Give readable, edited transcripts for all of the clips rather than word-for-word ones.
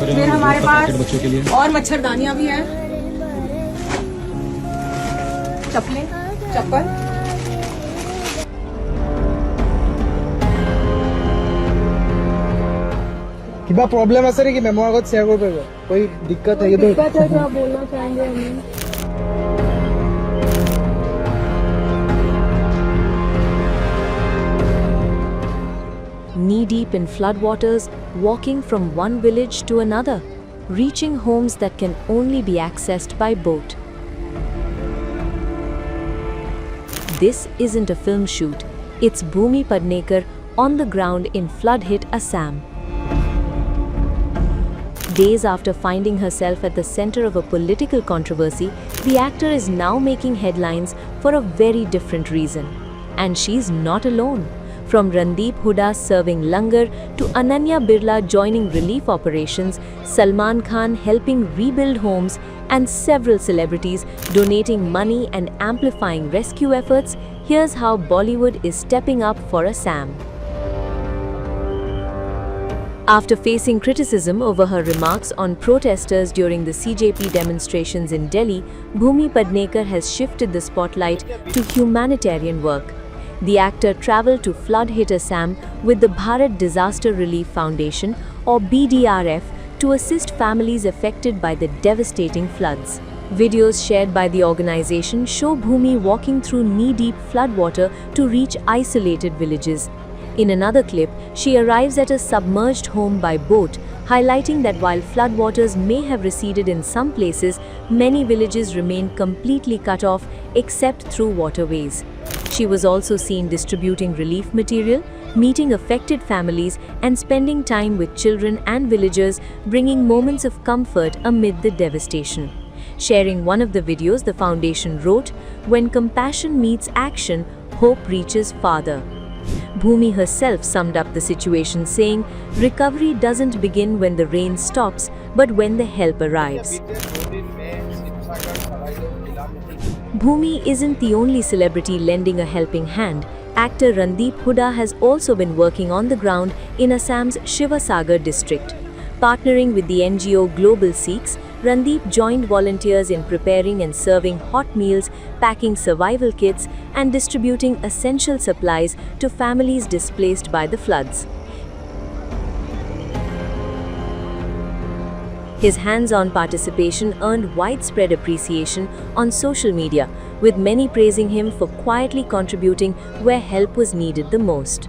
फिर हमारे पास और मच्छरदानियां भी हैं, चप्पल। কিবা প্রবলেম আছে নেকি মেমৰ আগত শেয়াৰ কৰিব পাৰিব? कोई दिक्कत है? दिक्कत है तो आप बोलना चाहेंगे हमें? Knee-deep in floodwaters, walking from one village to another, reaching homes that can only be accessed by boat. This isn't a film shoot, it's Bhumi Padnekar on the ground in flood-hit Assam. Days after finding herself at the center of a political controversy, the actor is now making headlines for a very different reason. And she's not alone. From Randeep Hooda serving langar to Ananya Birla joining relief operations, Salman Khan helping rebuild homes, and several celebrities donating money and amplifying rescue efforts, here's how Bollywood is stepping up for Assam. After facing criticism over her remarks on protesters during the CJP demonstrations in Delhi, Bhumi Padnekar has shifted the spotlight to humanitarian work. The actor travelled to flood-hit Assam with the Bharat Disaster Relief Foundation, or BDRF, to assist families affected by the devastating floods. Videos shared by the organization show Bhumi walking through knee-deep floodwater to reach isolated villages. In another clip, she arrives at a submerged home by boat, highlighting that while floodwaters may have receded in some places, many villages remain completely cut off except through waterways. She was also seen distributing relief material, meeting affected families, and spending time with children and villagers, bringing moments of comfort amid the devastation. Sharing one of the videos, the foundation wrote, "When compassion meets action, hope reaches farther." Bhumi herself summed up the situation saying, "Recovery doesn't begin when the rain stops, but when the help arrives." Bhumi isn't the only celebrity lending a helping hand. Actor Randeep Hooda has also been working on the ground in Assam's Shivasagar district. Partnering with the NGO Global Seeks, Randeep joined volunteers in preparing and serving hot meals, packing survival kits, and distributing essential supplies to families displaced by the floods. His hands-on participation earned widespread appreciation on social media, with many praising him for quietly contributing where help was needed the most.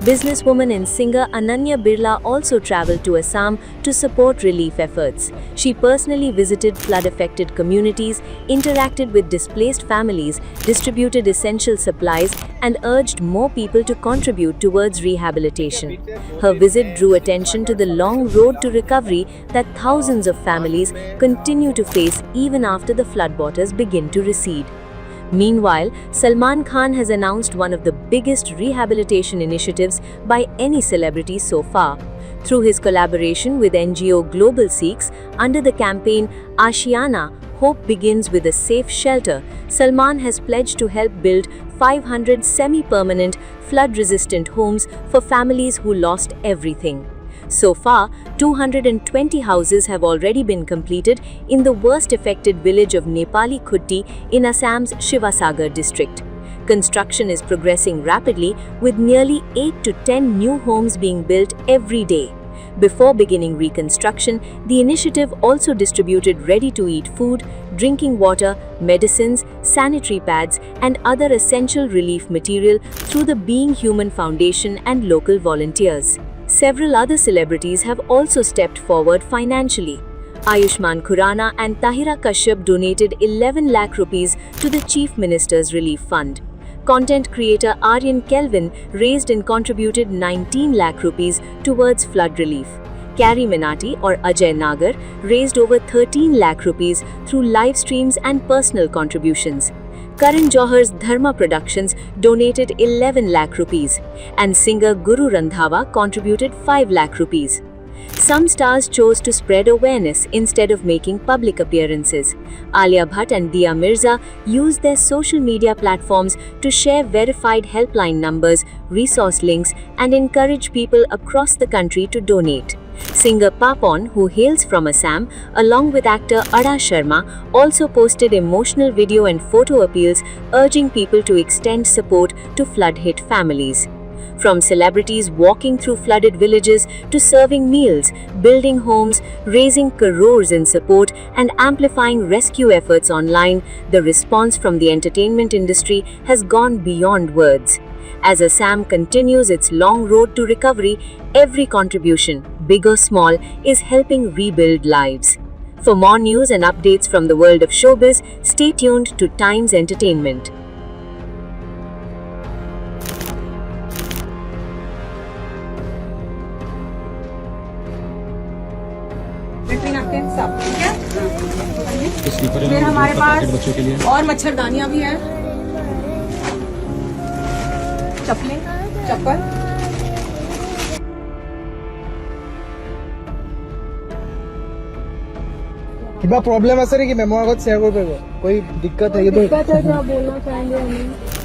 Businesswoman and singer Ananya Birla also traveled to Assam to support relief efforts. She personally visited flood-affected communities, interacted with displaced families, distributed essential supplies, and urged more people to contribute towards rehabilitation. Her visit drew attention to the long road to recovery that thousands of families continue to face even after the floodwaters begin to recede. Meanwhile, Salman Khan has announced one of the biggest rehabilitation initiatives by any celebrity so far. Through his collaboration with NGO Global Seeks, under the campaign Ashiana, Hope Begins with a Safe Shelter, Salman has pledged to help build 500 semi-permanent, flood-resistant homes for families who lost everything. So far, 220 houses have already been completed in the worst affected village of Nepali Khutti in Assam's Shivasagar district. Construction is progressing rapidly, with nearly 8 to 10 new homes being built every day. Before beginning reconstruction, the initiative also distributed ready-to-eat food, drinking water, medicines, sanitary pads, and other essential relief material through the Being Human Foundation and local volunteers. Several other celebrities have also stepped forward financially. Ayushmann Khurrana and Tahira Kashyap donated 11 lakh rupees to the Chief Minister's Relief Fund. Content creator Aryan Kelvin raised and contributed 19 lakh rupees towards flood relief. Carrie Minati or Ajay Nagar raised over 13 lakh rupees through live streams and personal contributions. Karan Johar's Dharma Productions donated 11 lakh rupees, and singer Guru Randhawa contributed 5 lakh rupees. Some stars chose to spread awareness instead of making public appearances. Alia Bhatt and Dia Mirza used their social media platforms to share verified helpline numbers, resource links, and encourage people across the country to donate. Singer Papon, who hails from Assam, along with actor Ada Sharma, also posted emotional video and photo appeals urging people to extend support to flood-hit families. From celebrities walking through flooded villages to serving meals, building homes, raising crores in support, and amplifying rescue efforts online, the response from the entertainment industry has gone beyond words. As Assam continues its long road to recovery, every contribution, big or small, is helping rebuild lives. For more news and updates from the world of showbiz, stay tuned to Times Entertainment. Latrine आपके सब ठीक है। Sleeper फिर हमारे पास बच्चों के लिए और मच्छरदानियां भी हैं, चप्पल। কিবা প্ৰব্লেম আছে নেকি মেমৰ আগত শ্বেয়াৰ কৰিব পাৰিব? कोई दिक्कत है ये तो दिक्कत है तो आप बोलना चाहेंगे हमें।